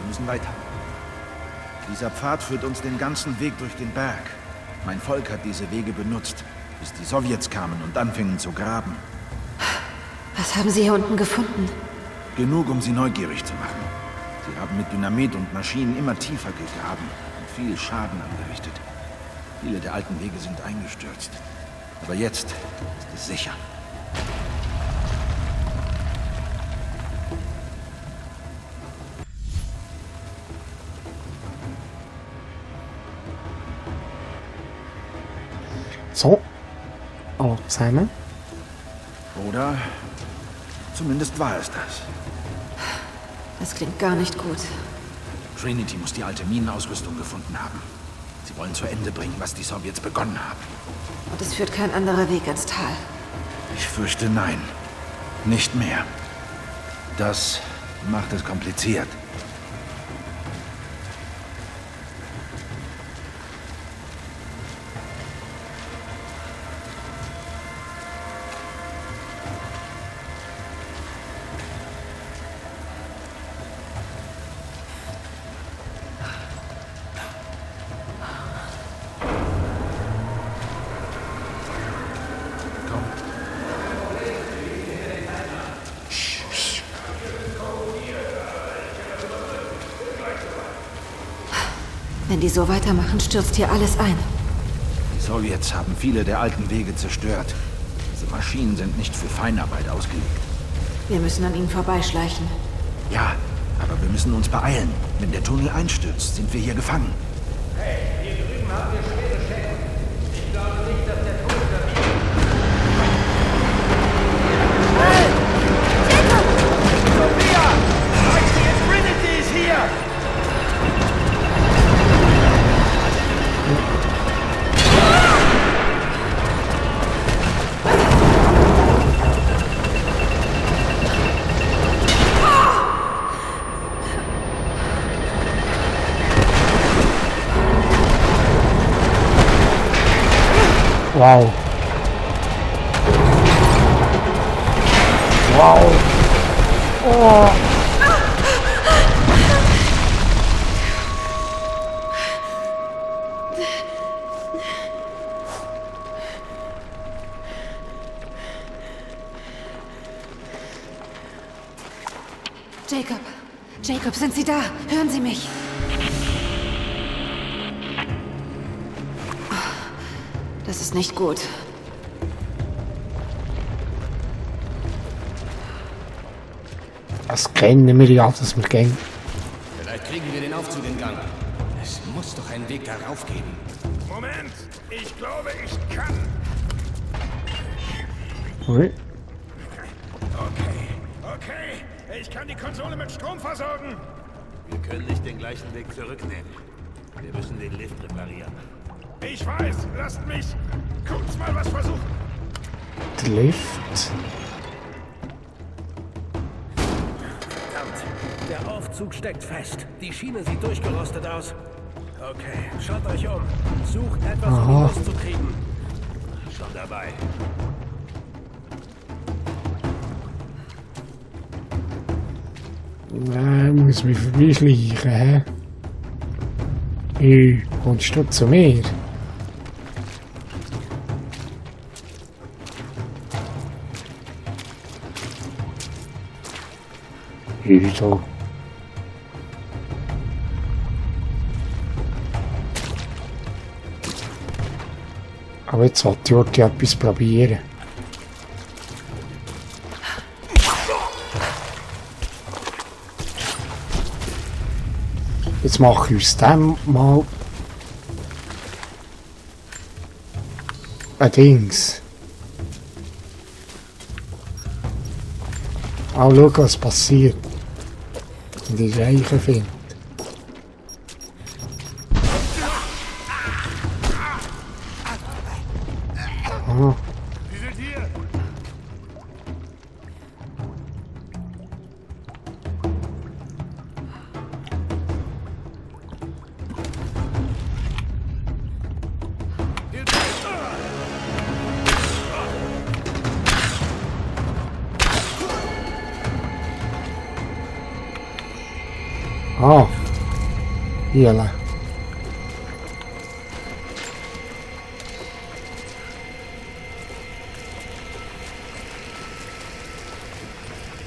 Wir müssen weiter. Dieser Pfad führt uns den ganzen Weg durch den Berg. Mein Volk hat diese Wege benutzt, bis die Sowjets kamen und anfingen zu graben. Was haben Sie hier unten gefunden? Genug, um sie neugierig zu machen. Sie haben mit Dynamit und Maschinen immer tiefer gegraben und viel Schaden angerichtet. Viele der alten Wege sind eingestürzt. Aber jetzt ist es sicher. So. Alle zusammen. Oder zumindest war es das. Das klingt gar nicht gut. Trinity muss die alte Minenausrüstung gefunden haben. Sie wollen zu Ende bringen, was die Sowjets begonnen haben. Und es führt kein anderer Weg ins Tal. Ich fürchte nein. Nicht mehr. Das macht es kompliziert. Wenn die so weitermachen, stürzt hier alles ein. Die Sowjets haben viele der alten Wege zerstört. Diese Maschinen sind nicht für Feinarbeit ausgelegt. Wir müssen an ihnen vorbeischleichen. Ja, aber wir müssen uns beeilen. Wenn der Tunnel einstürzt, sind wir hier gefangen. Hey, hier drüben haben wir schwere Schäden. Ich glaube nicht, dass der Tunnel stabil ist. Hey! Jacob! Sophia! Sag dir, Trinity ist hier! Wow. Wow. Oh. Jacob! Jacob, sind Sie da? Hören Sie mich! Das ist nicht gut. Das kennen wir ja, dass wir gehen. Vielleicht kriegen wir den Aufzug in Gang. Es muss doch einen Weg darauf geben. Moment, ich glaube, ich kann. Ui. Okay, ich kann die Konsole mit Strom versorgen. Wir können nicht den gleichen Weg zurücknehmen. Wir müssen den Lift reparieren. Ich weiß, lasst mich kurz mal was versuchen. Der Lift. Verdammt, der Aufzug steckt fest. Die Schiene sieht durchgerostet aus. Okay, schaut euch um. Sucht etwas, um ihn loszukriegen. Schon dabei. Nein, muss mich vorbeischleichen, hä? Kommst du zu mir? So. Aber jetzt sollte Jordi etwas probieren. Jetzt mache ich aus dem mal ein Dings. Auch schauen, was passiert. Und die Reichen findet. Aha. Sie sind hier. Ah. Hier.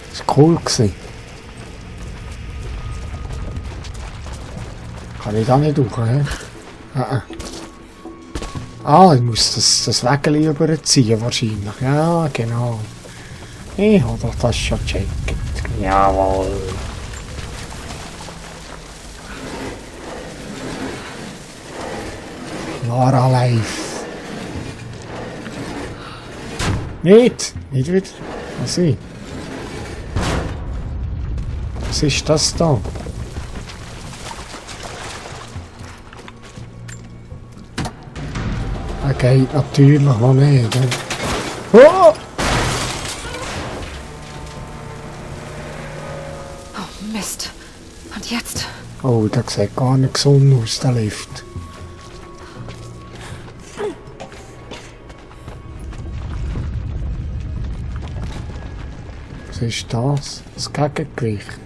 Das war cool gewesen. Kann ich da nicht durch, hä? Ah, ich muss das Wägeli überziehen wahrscheinlich. Ja, genau. Ich habe doch das schon gecheckt. Jawohl. Lara live. Nicht wieder. Was ist das da? Er geht natürlich noch nicht. Oh! Oh, Mist. Und jetzt? Oh, der sieht gar nicht gesund aus, der Lift. Was ist das? Das Gegengewicht.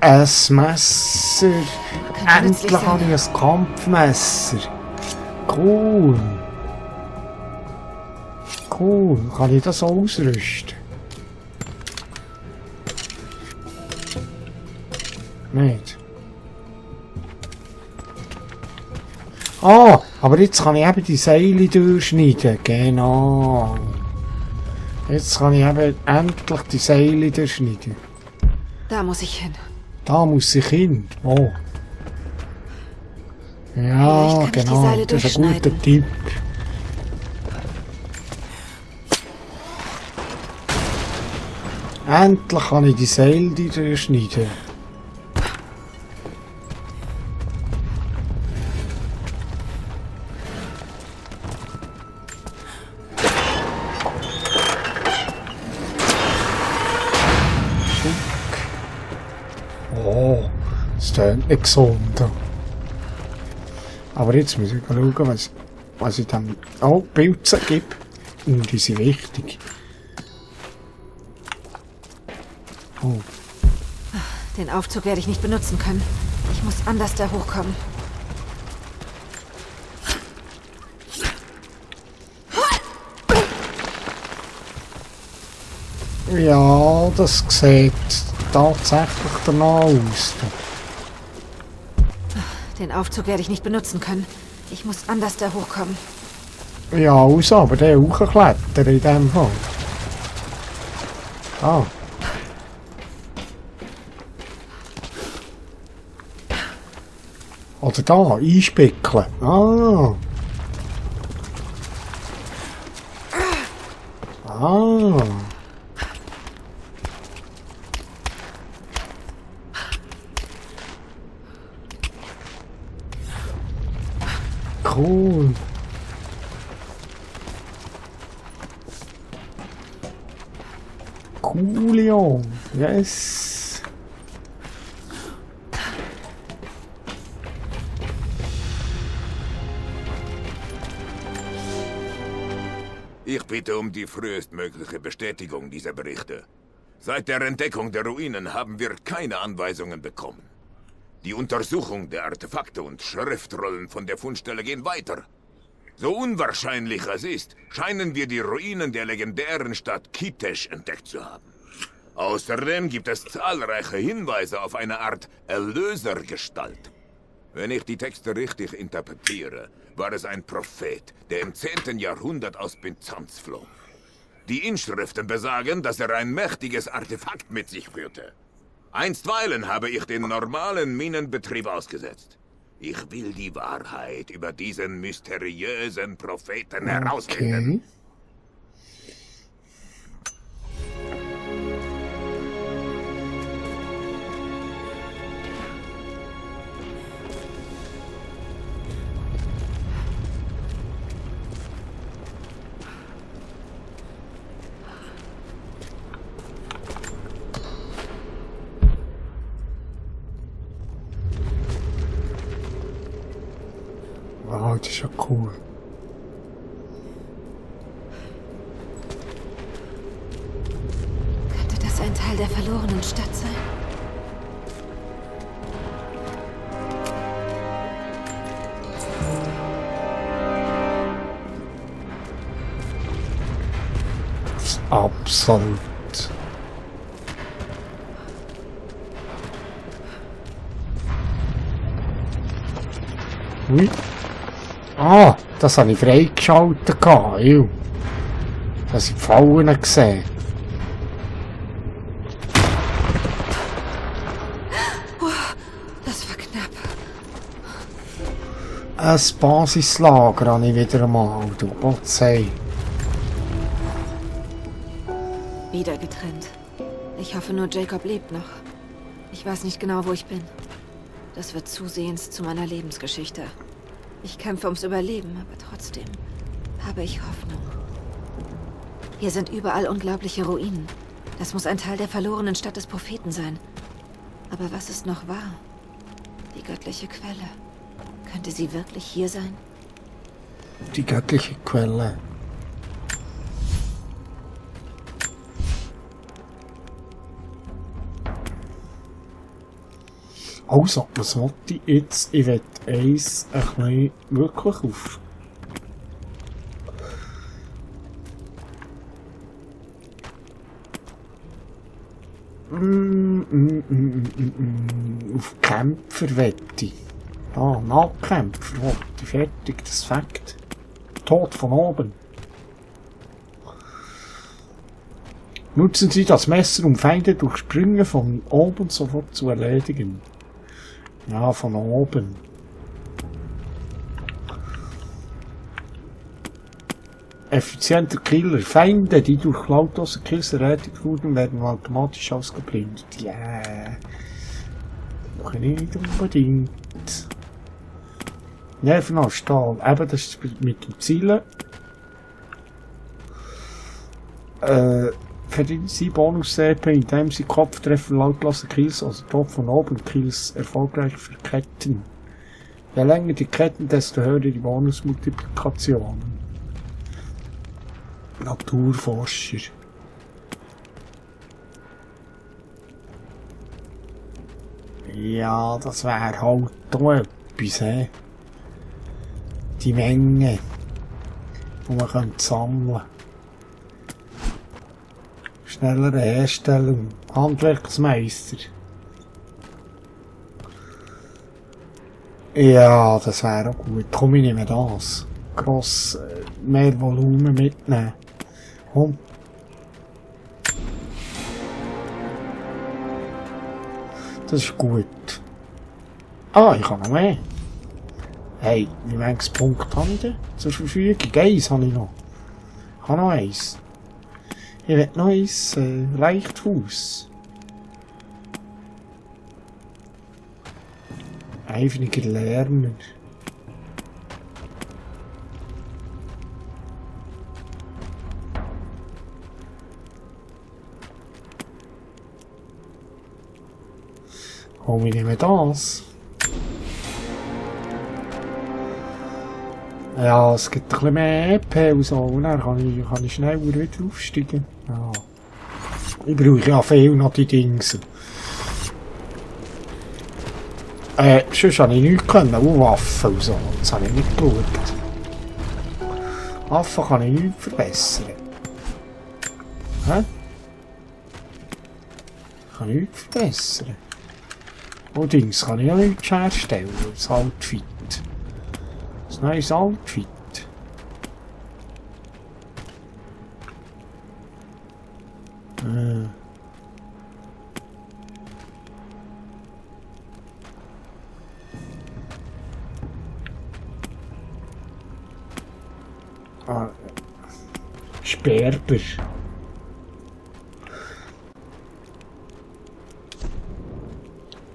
Ein Messer. Endlich habe ich ein Kampfmesser. Cool. Cool. Kann ich das ausrüsten? Nicht. Ah, aber jetzt kann ich eben die Seile durchschneiden. Genau. Jetzt kann ich eben endlich die Seile durchschneiden. Da muss ich hin. Da muss ich hin. Oh. Ja, genau. Das ist ein guter Tipp. Endlich kann ich die Seile durchschneiden. Oh, das klingt nicht gesund. Aber jetzt muss ich schauen, was ich dann... Oh, Pilze gibt. Und die sind wichtig. Oh. Den Aufzug werde ich nicht benutzen können. Ich muss anders da hochkommen. Ja, das sieht tatsächlich danach aus. Den Aufzug werde ich nicht benutzen können. Ich muss anders da hochkommen. Ja, also, aber der hochklettern in dem Fall. Ah. Oder da, einspickeln. Ah. Ah. Cool. Coolio. Yes. Ich bitte um die frühestmögliche Bestätigung dieser Berichte. Seit der Entdeckung der Ruinen haben wir keine Anweisungen bekommen. Die Untersuchung der Artefakte und Schriftrollen von der Fundstelle gehen weiter. So unwahrscheinlich es ist, scheinen wir die Ruinen der legendären Stadt Kitesh entdeckt zu haben. Außerdem gibt es zahlreiche Hinweise auf eine Art Erlösergestalt. Wenn ich die Texte richtig interpretiere, war es ein Prophet, der im 10. Jahrhundert aus Byzanz floh. Die Inschriften besagen, dass er ein mächtiges Artefakt mit sich führte. Einstweilen habe ich den normalen Minenbetrieb ausgesetzt. Ich will die Wahrheit über diesen mysteriösen Propheten herausfinden. Wow, das ist ja cool. Könnte das der verlorenen Stadt sein? Absolut. Ui. Ah, das habe ich freigeschaltet. Ew. Das habe ich die Fallen gesehen. Das war knapp. Ein Basislager habe ich wieder einmal. Du Gott sei. Wieder getrennt. Ich hoffe nur, Jacob lebt noch. Ich weiß nicht genau, wo ich bin. Das wird zusehends zu meiner Lebensgeschichte. Ich kämpfe ums Überleben, aber trotzdem habe ich Hoffnung. Hier sind überall unglaubliche Ruinen. Das muss ein Teil der verlorenen Stadt des Propheten sein. Aber was ist noch wahr? Die göttliche Quelle. Könnte sie wirklich hier sein? Die göttliche Quelle. Also, was wollte ich jetzt? Ich will eins ein bisschen wirklich auf. Auf Kämpfer wette ich. Ah, Nahkämpfer wollte ich. Fertig, das Fakt. Tod von oben. Nutzen Sie das Messer, um Feinde durch Sprünge von oben sofort zu erledigen. Ja, von oben. Effizienter Killer. Feinde, die durch lautlose Kills erledigt wurden, werden automatisch ausgeblendet. Ja. Noch nicht unbedingt. Nerven aus Stahl. Eben, das ist mit dem Zielen. Verdienen Sie Bonus-CP, indem Sie Kopftreffer lautlose Kills, also Tod von oben Kills, erfolgreich verketten. Je länger die Ketten, desto höher die Bonusmultiplikation. Naturforscher. Ja, das wäre halt auch etwas, he? Die Menge, die man sammeln könnte. Schnellere Herstellung. Handwerksmeister. Ja, das wäre auch gut. Komm, ich nehme das. Gross, mehr Volumen mitnehmen. Komm. Das ist gut. Ah, ich habe noch mehr. Hey, wie viele Punkte habe ich denn zur Verfügung? Eins habe ich noch. Ich habe noch eins. Ich will noch eins, Leichtfuß. Eifriger Lerner. Komm, ich nehme das. Ja, es gibt ein bisschen mehr EP und so, und dann kann ich schneller wieder aufsteigen. Ja. Ich brauche ja viel noch die Dings. Sonst habe ich nichts können, auch Waffen und so, das habe ich nicht geschaut. Waffen kann ich nicht verbessern. Hä? Kann ich nichts verbessern. Allerdings kann ich noch nichts herstellen, das Outfit. Das neues Outfit. Sperber.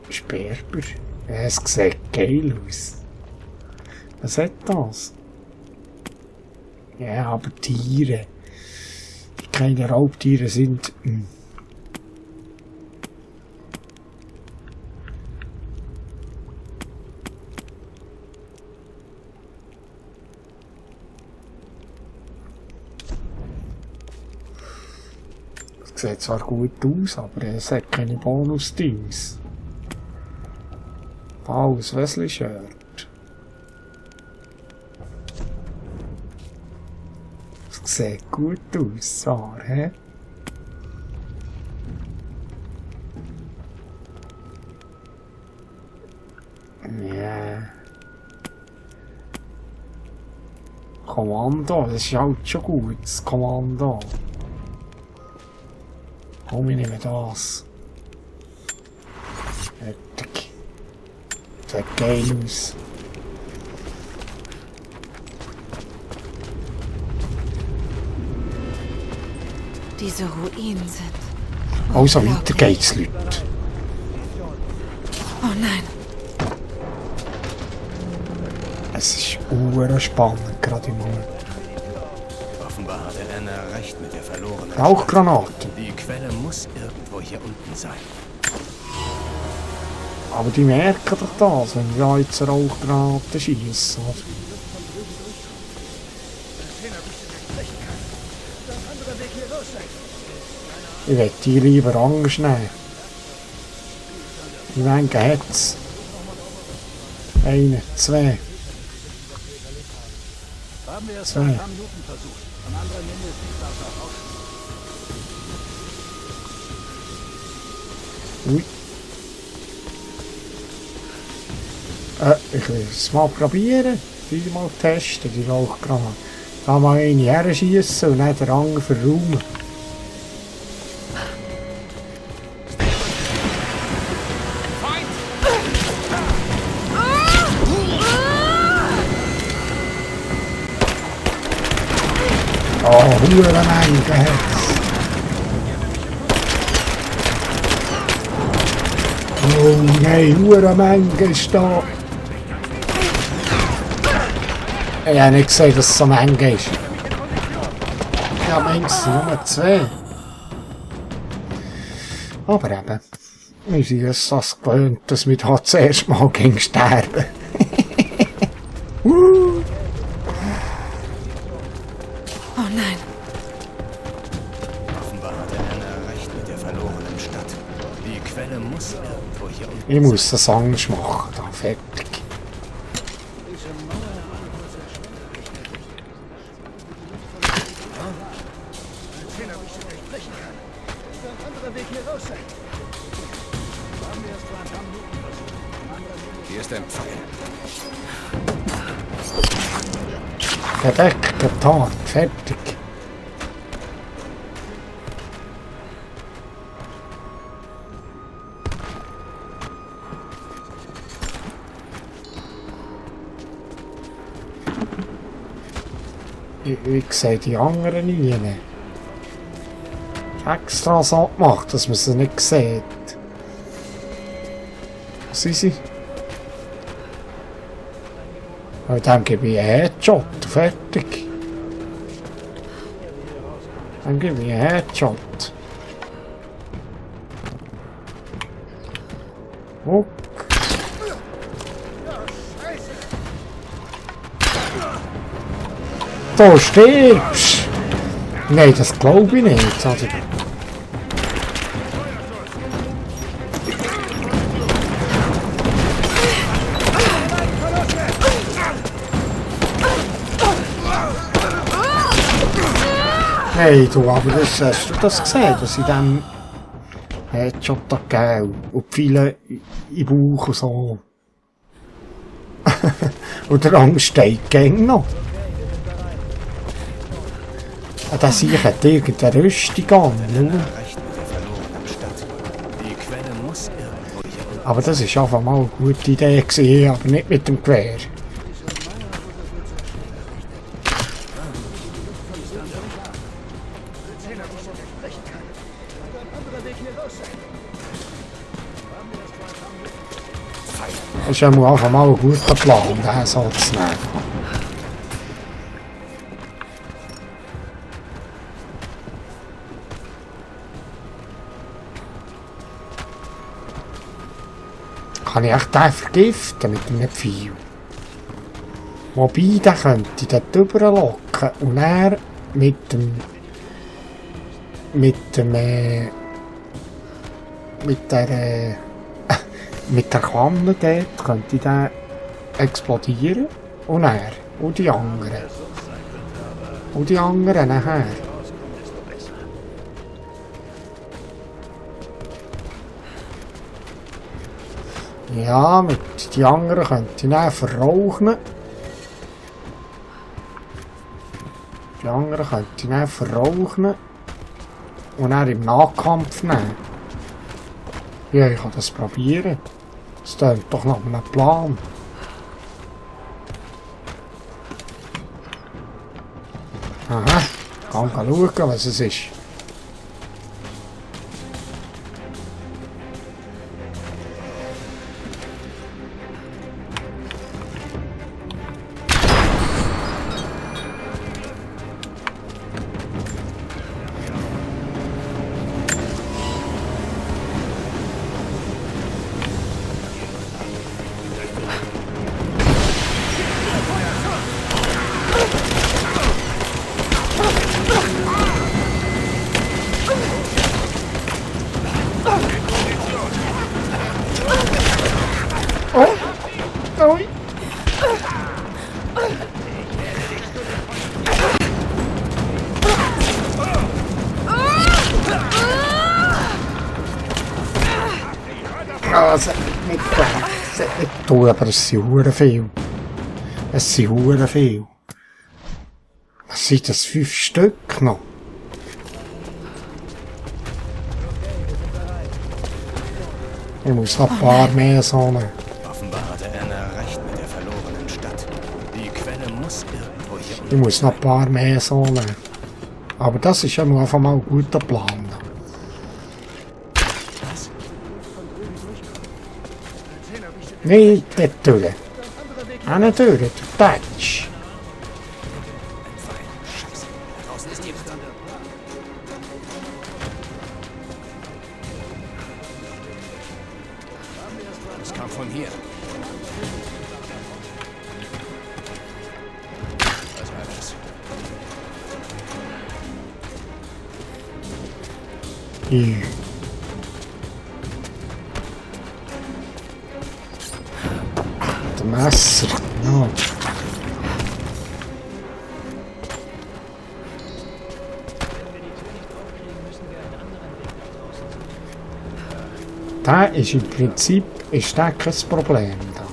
Sperber? Es sieht geil aus. Was hat das? Ja, aber Tiere. Die keine Raubtiere sind. sieht zwar gut aus, aber es hat keine Bonus-Dings. Pauls Wesley-Shirt. Das sieht gut aus, zwar, hä? Ja. Kommando, das ist halt schon gut, das Kommando. Komm, ich nehme das. Fertig. Sieht geil aus. Diese Ruinen sind... Also weiter unglaublich. geht's, Leute. Oh nein. Es ist spannend, gerade im Moment. Offenbar hatte Anna recht mit der verlorenen Rauchgranaten. Die Quelle muss irgendwo hier unten sein. Aber die merken doch das, wenn wir jetzt Rauchgranaten schießen. Ich will die lieber anders nehmen. Wie viele hat's? 1, 2. Haben wir es 2. nach ein paar Minuten versucht. Von anderen Ende ist die Sache auch. Ui. Ich will es mal probieren. Mal testen, die Rauchgranate. Da mal eine herschiessen und dann den anderen verräumen. Oh, Hurenmenge hat's. Oh nein, Hurenmenge ist da. Ich habe nicht gesehen, dass es so Menge ist. Ja, Mensch, es sind nur 2. Aber eben, wir sind es das gewöhnt, dass wir da zuerst mal gegen sterben. Oh nein. Offenbar hatte Anna recht mit der verlorenen Stadt. Die Quelle muss irgendwo hier unten Ich muss das anders machen, da fertig. Hier ist ein Pfeil. Verdeckt, getan, fertig. Ich sehe die anderen nie. Extra so gemacht, dass man sie nicht sieht. Wo sind sie? Aber dann gebe ich einen Headshot, fertig. Dann gebe ich einen Headshot. Ruck. Du stirbst! Nein, das glaube ich nicht. Also, hey, du, aber das, hast du das gesehen, dass ich dem Headshot da gegeben und viele im Bauch und so. Und der andere steht gegen noch. Das hier hat irgendeine Rüstung an. Recht mit der verlorenen Stadt. Die Quelle muss irgendwo hier unten. Aber das ist einfach mal eine gute Idee gewesen, aber nicht mit dem Gewehr. Das ist ja einfach mal ein guter Plan, den so zu nehmen. Kann ich echt den vergiften mit einem Pfeil? Wobei, den könnte ich dort rüberlocken und er mit dem mit dem mit der Kanne dort könnte der explodieren und er und die anderen nachher. Ja, mit die anderen könnte ich dann verrauchen. Die anderen könnte ich dann verrauchen und dann im Nahkampf nehmen. Ja, ich kann das probieren. Das klingt doch nach einem Plan. Aha, ich kann schauen, was es ist. Also, nicht tun, aber es sind verdammt viel. Es sind verdammt viel. Was sind das? 5 Stück noch? Ich muss noch ein paar mehr so nehmen. Offenbar hatte Anna recht mit der verlorenen Stadt. Die Quelle muss irgendwo hier Ich muss noch ein paar mehr so nehmen. Aber das ist ja nur einfach mal ein guter Plan. Nicht dort durch. Auch nicht durch, du Tatsch. Scheiße, da draußen ist jemand. Das kam von hier. Was war das? Hier. Das Messer. Ja. Da ist im Prinzip da kein Problem. Da.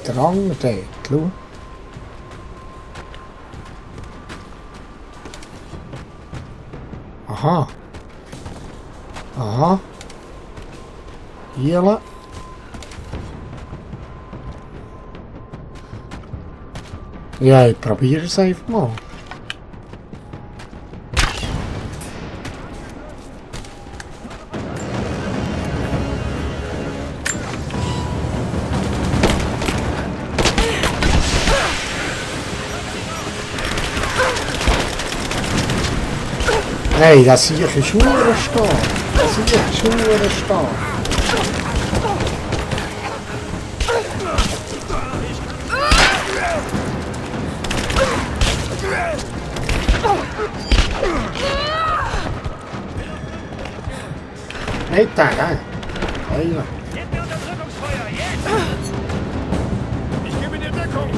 Der andere dort, schau. Aha. Aha. Hier. Ja, ich probiere es einfach mal. Hey, das hier ist verdammt stark. Das hier ist verdammt stark. Nicht da, gell? Hey, Gebt mir Unterdrückungsfeuer, jetzt! Ich gebe dir Deckung!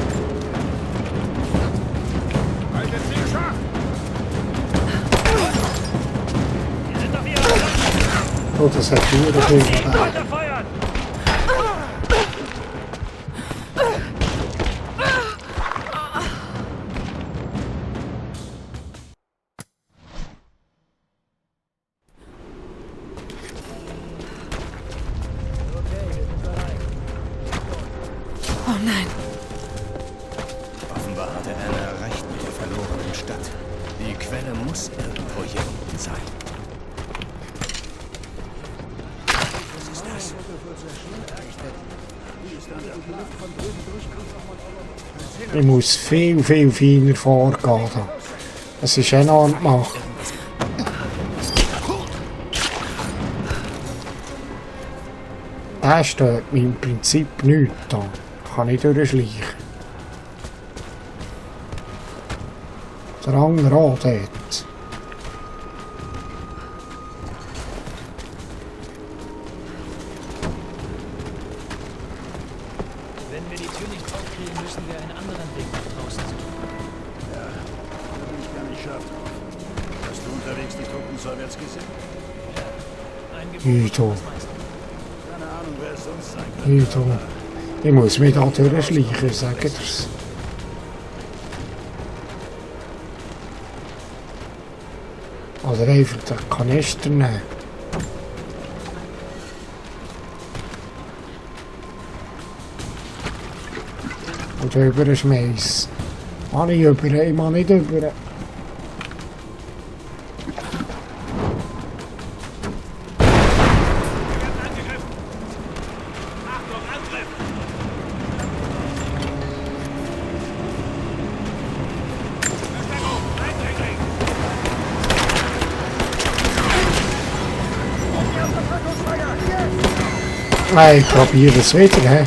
Haltet sie scharf! Wir sind auf ihrer Seite! oh, das hat verdammt viel. Weiterfeuern! Oh nein. Offenbar hatte Anna recht mit der verlorenen Stadt. Die Quelle muss irgendwo hier unten sein. Was ist das? Ich muss viel feiner vorgehen. Das ist enorm gemacht. Da steht mir im Prinzip nichts da. kann ich durchschleichen. Der andere auch dort. Wenn wir die Tür nicht aufkriegen, müssen wir einen anderen Weg nach draußen suchen. Ja, da bin ich gar nicht scharf drauf. Hast du unterwegs die Truppen vorwärts gesehen? Ein Hüto. was meinst du? Keine Ahnung, wer es sonst sein könnte. Hüto. Ich muss mich da durchschleichen, sagt er's. Oder einfach den Kanister nehmen. Und rüber schmeißen. Mann, ich über, ich mag nicht über. Nein, ich probiere es wieder. He.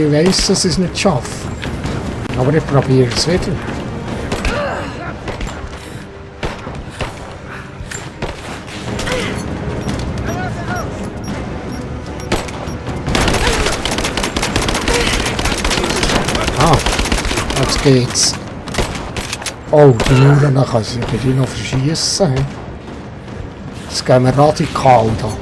Ich weiss, dass ich es nicht schaffe. Aber ich probiere es wieder. Ah, jetzt geht's. Oh, die Mauern kann ich noch verschießen. Jetzt gehen wir radikal da.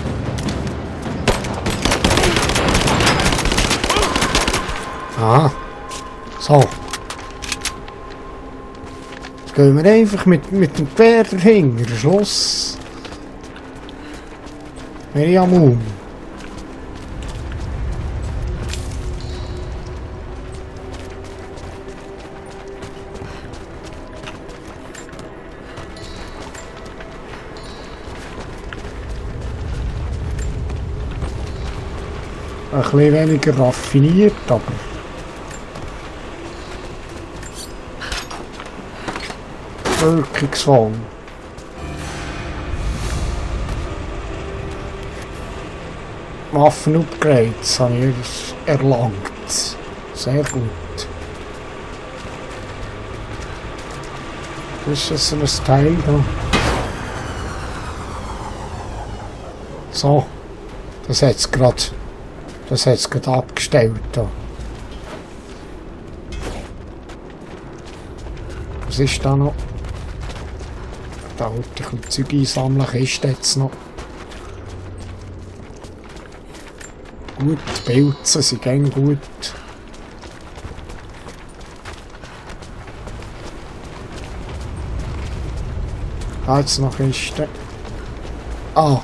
Ah, so. Jetzt gehen wir einfach mit dem Pferd dahinter. Schluss. Miriam. Ein bisschen weniger raffiniert, aber... wirkungsvoll. Waffen-Upgrades habe ich erlangt. Sehr gut. Das ist so ein Teil da. So. Das hat es gerade abgestellt da. Was ist da noch? Da wollte ich ein Zeug einsammeln, ist jetzt noch. Gut, die Pilze sind ganz gut. Jetzt noch Kiste. Ah.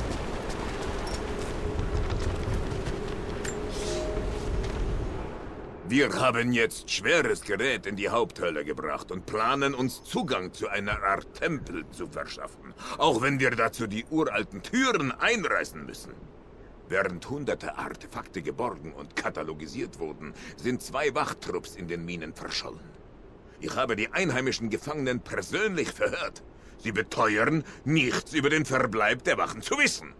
Wir haben jetzt schweres Gerät in die Haupthölle gebracht und planen uns Zugang zu einer Art Tempel zu verschaffen, auch wenn wir dazu die uralten Türen einreißen müssen. Während hunderte Artefakte geborgen und katalogisiert wurden, sind 2 Wachtrupps in den Minen verschollen. Ich habe die einheimischen Gefangenen persönlich verhört. Sie beteuern, nichts über den Verbleib der Wachen zu wissen.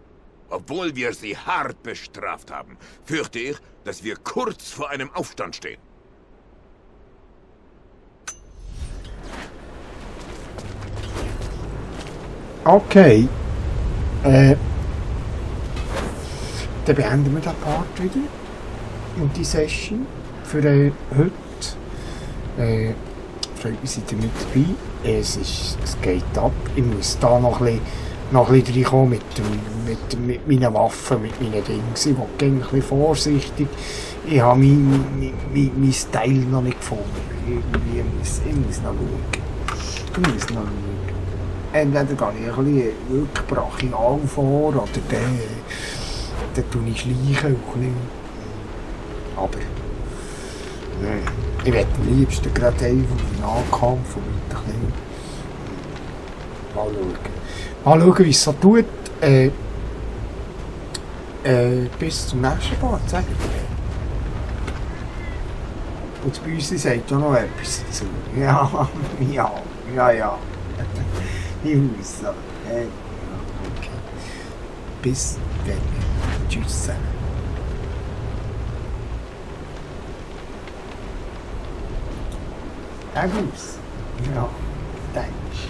Obwohl wir sie hart bestraft haben, fürchte ich, dass wir kurz vor einem Aufstand stehen. Okay. Dann beenden wir den Part wieder. Und die Session für heute. Freut mich, seid ihr mit dabei. Es geht ab. Ich muss da noch ein bisschen reinkommen mit meinen Waffen, mit meinen Dingen. Ich will ein bisschen vorsichtig. Ich habe mein Style noch nicht gefunden. Ich muss noch schauen. Entweder gehe ich ein bisschen wirklich brachial vor, oder dann tue ich schleichen. Aber ich werde am liebsten gerade einfach einen Nahkampf und ein bisschen mal schauen, wie es so tut. Bis zum nächsten Mal, sag ich. Und bei uns sagt auch noch etwas dazu. Ja. Ich muss sagen. Okay. Bis dann. Tschüss zusammen. aus. Ja, denkst